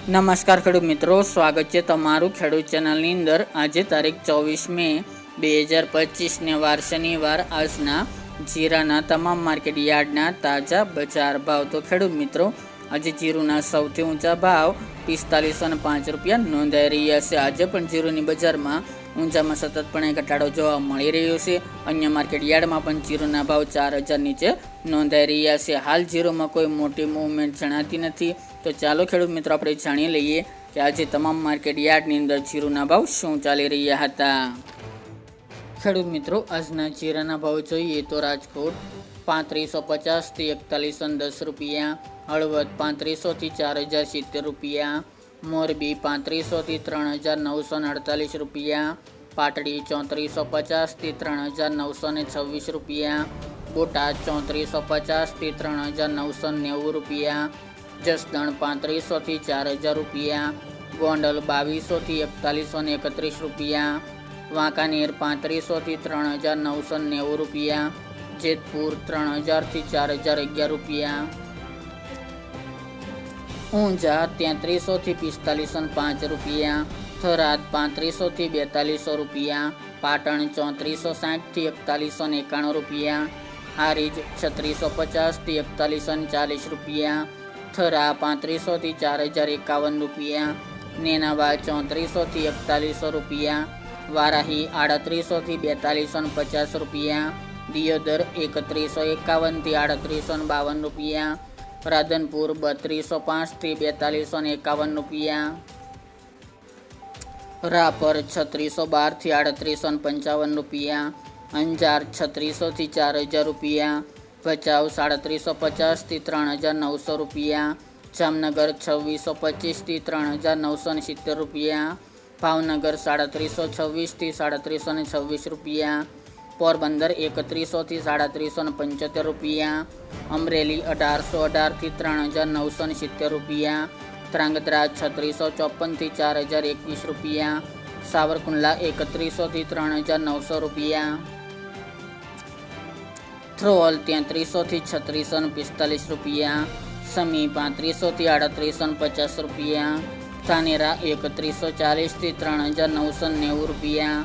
નમસ્કાર ખેડૂત મિત્રો, સ્વાગત છે તમારું ખેડૂત ચેનલની અંદર। આજે તારીખ 24 મે 2025 વાર શનિવાર આજના જીરાના તમામ માર્કેટ યાર્ડના તાજા બજાર ભાવ। તો ખેડૂત મિત્રો, આજે જીરુના સૌથી ઊંચા ભાવ 4505 રૂપિયા નોંધાઈ રહ્યા છે। આજે પણ જીરુની બજારમાં ઊંચામાં સતતપણે ઘટાડો જોવા મળી રહ્યો છે। અન્ય માર્કેટ યાર્ડમાં પણ જીરુના ભાવ 4000 નીચે નોંધાઈ રહ્યા છે। હાલ જીરુમાં કોઈ મોટી મૂવમેન્ટ જણાતી નથી। તો ચાલો ખેડૂત મિત્રો, આપણે જાણી લઈએ કે આજે તમામ માર્કેટ યાર્ડની અંદર જીરુના ભાવ શું ચાલી રહ્યા હતા। ખેડૂત મિત્રો, આજના જીરાના ભાવ જોઈએ તો રાજકોટ 3550 થી 4110 રૂપિયા, હળવદ 3500 થી 4070 રૂપિયા, મોરબી 3500 થી 3948 રૂપિયા, પાટડી 3450 થી 3926 રૂપિયા, બોટાદ 3450 થી 3990 રૂપિયા, જસદણ 3500 થી 4000 રૂપિયા, ગોંડલ 2200 થી 4131 રૂપિયા, વાંકાનેર 3500 થી 3990 રૂપિયા, જેતપુર 3000 થી 4011 રૂપિયા, ઊંઝા 3300 થી 4505 રૂપિયા, થરાદ 3500 થી 4200 રૂપિયા, પાટણ 3460 થી 4191 રૂપિયા, હારીજ 3650 થી 4140 રૂપિયા, થરા 3500 થી 4051 રૂપિયા, નેનાવા 3400 થી 4100 રૂપિયા, વારાહી 3800 થી 4250 રૂપિયા, દિયોદર 3151 થી 3852 રૂપિયા, રાધનપુર 3205 થી 4251 રૂપિયા, રાપર 3612 થી 3855 રૂપિયા, અંજાર 3600 થી 4000 રૂપિયા, ભચાઉ 3750 થી 3900 રૂપિયા, જામનગર 2625 થી 3970 રૂપિયા, ભાવનગર 3726 થી 3726 રૂપિયા, પોરબંદર 3100 થી 3775 રૂપિયા, અમરેલી 1818 થી 3970 રૂપિયા, ધ્રાંગધ્રા 3654 થી 4021 રૂપિયા, સાવરકુંડલા 3100 થી 3900 રૂપિયા, થ્રોલ 3300 થી 3645 રૂપિયા, સમી 3500 થી 3850 રૂપિયા, ધાનેરા 3140 થી 3990 રૂપિયા,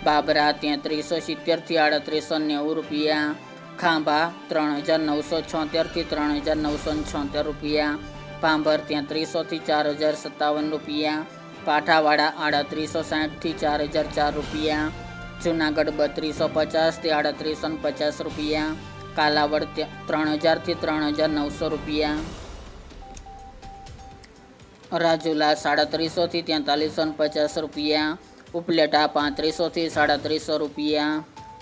બાબરા 3370 થી 3890 રૂપિયા, ખાંભા 3976 થી 3976 રૂપિયા, ભાંભર 3300 થી 4057 રૂપિયા, પાઠાવાડા 3860 થી 4004 રૂપિયા, જુનાગઢ 3250 થી 3850 રૂપિયા, કાલાવડ 3000 થી 3900 રૂપિયા, રાજુલા 3700 થી 4350 રૂપિયા, ઉપલેટા 3500 થી 3700 રૂપિયા,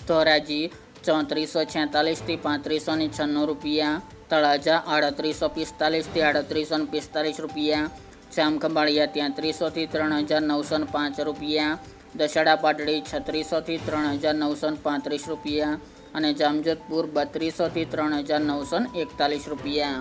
ધોરાજી 3446 થી 3596 રૂપિયા, તળાજા 3845 થી 3845 રૂપિયા, જામખંભાળિયા 3300 થી 3905 રૂપિયા, દશેડા પાટડી 3600 થી 3935 રૂપિયા અને જામજોધપુર 3200 થી 3941 રૂપિયા।